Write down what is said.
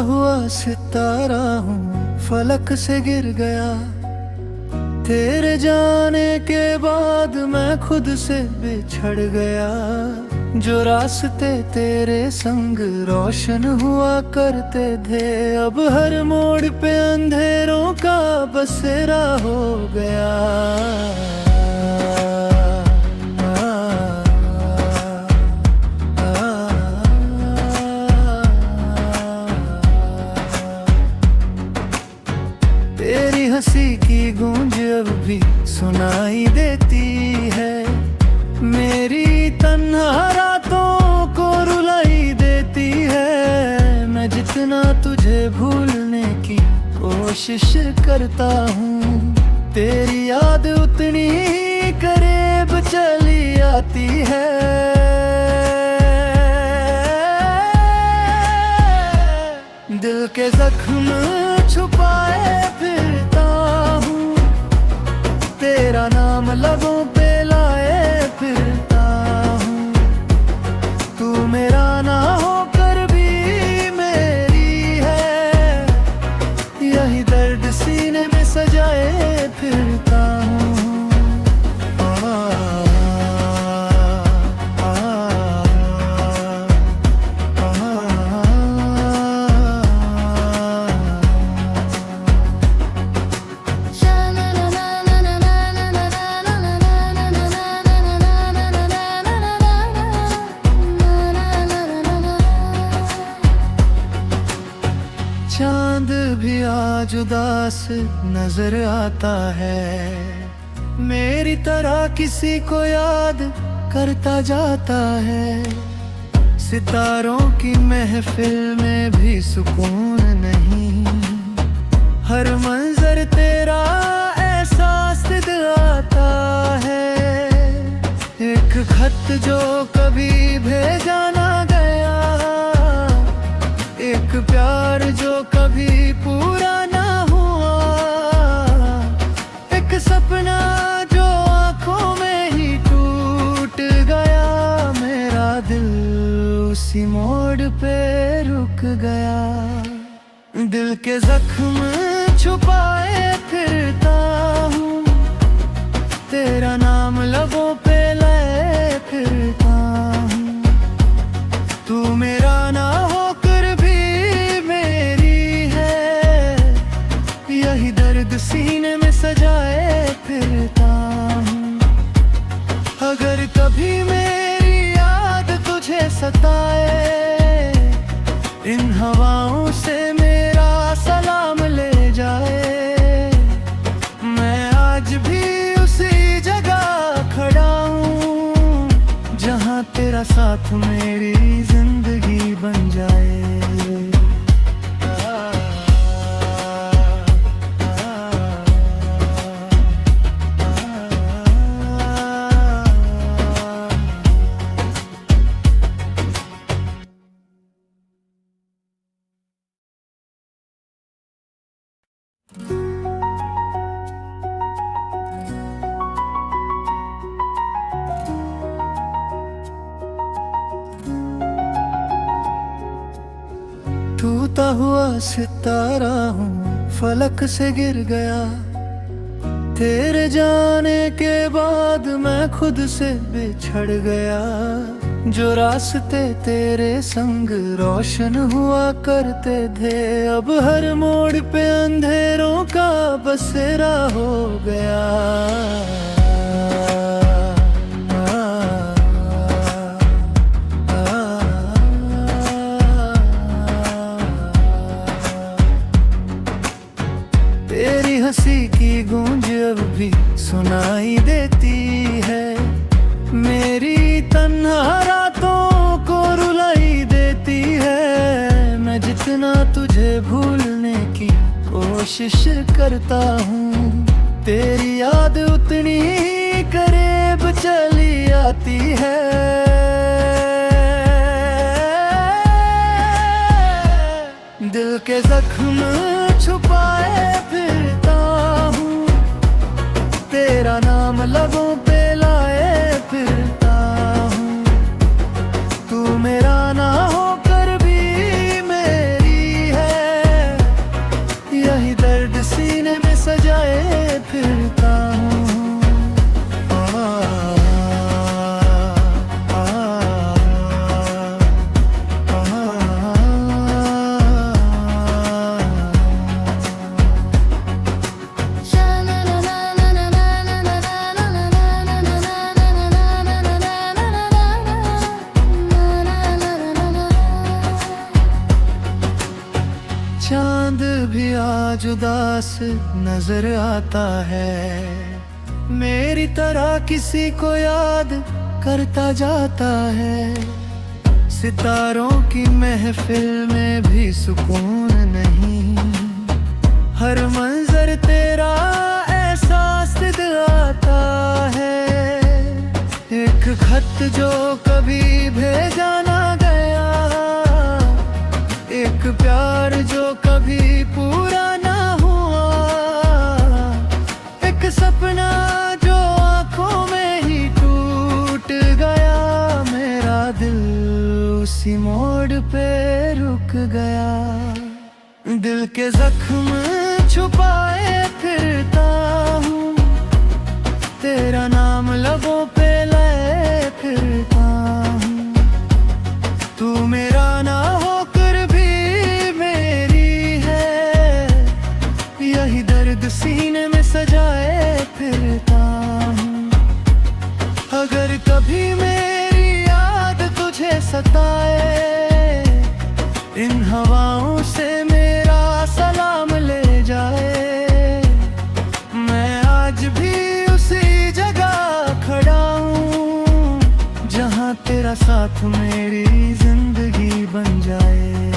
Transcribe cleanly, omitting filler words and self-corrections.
हुआ सितारा हूँ, फलक से गिर गया। तेरे जाने के बाद मैं खुद से बिछड़ गया। जो रास्ते तेरे संग रोशन हुआ करते थे, अब हर मोड़ पे अंधेरों का बसेरा हो गया। तेरी हंसी की गूंज अब भी सुनाई देती है, मेरी तन्हा रातों को रुलाई देती है। मैं जितना तुझे भूलने की कोशिश करता हूँ, तेरी याद उतनी ही करीब चली आती है। दिल के जख्म छुपाए फिरता हूँ, तेरा नाम लबों पे लाए फिरता हूँ। तू मेरा ना होकर भी मेरी है, यही दर्द सीने में सजाए फिरता हूँ। चांद भी आज उदास नजर आता है, मेरी तरह किसी को याद करता जाता है। सितारों की महफिल में भी सुकून नहीं, हर मंजर तेरा एहसास दिलाता है। एक खत जो कभी भेजा ना गया, एक प्यार जो कभी पूरा ना हुआ, एक सपना जो आंखों में ही टूट गया। मेरा दिल उसी मोड़ पे रुक गया। दिल के जख्म छुपाए फिरता हूँ, तेरा नाम लबों पे लाए फिरता हूँ। तू मेरा ना होकर भी मेरी है, यही दर्द सीने में सजाए फिरता हूँ। अगर कभी मेरी याद तुझे सताए, इन हवाओं से मेरा सलाम ले जाए। मैं आज भी उसी जगह खड़ा हूँ, जहाँ तेरा साथ मेरी जिंदगी बन जाए। टूटा हुआ सितारा हूँ, फलक से गिर गया। तेरे जाने के बाद मैं खुद से बिछड़ गया। जो रास्ते तेरे संग रोशन हुआ करते थे, अब हर मोड़ पे अंधेरों का बसेरा हो गया। तेरी हंसी की गूंज अब भी सुनाई देती है, मेरी तन्हा रातों को रुलाई देती है। मैं जितना तुझे भूलने की कोशिश करता हूँ, तेरी याद उतनी ही करीब चली आती है। दिल के जख्म छुपाए फिरता हूँ, तेरा नाम लबों पे लाए फिरता हूँ। तू मेरा ना होकर भी मेरी है, यही दर्द सीने में सजाए फिरता हूँ। आ, आ, चांद भी आज उदास नजर आता है, मेरी तरह किसी को याद करता जाता है। सितारों की महफिल में भी सुकून नहीं, हर मंजर तेरा एहसास दिलाता है। एक खत जो कभी भेजा ना गया, एक प्यार जो कभी पूरा ना हुआ, एक सपना जो आंखों में ही टूट गया। मेरा दिल उसी मोड़ पे रुक गया, दिल के जख्म छुपाए फिरता हूँ, तेरा नाम लबों पे लाए फिरता हूँ। तू मेरा ना होकर भी मेरी है, यही दर्द सीने में सजाए फिरता हूँ। अगर कभी मेरी याद तुझे सताए, इन हवाओं से मेरा सलाम ले जाए। मैं आज भी उसी जगह खड़ा हूँ, जहाँ तेरा साथ मेरी जिंदगी बन जाए।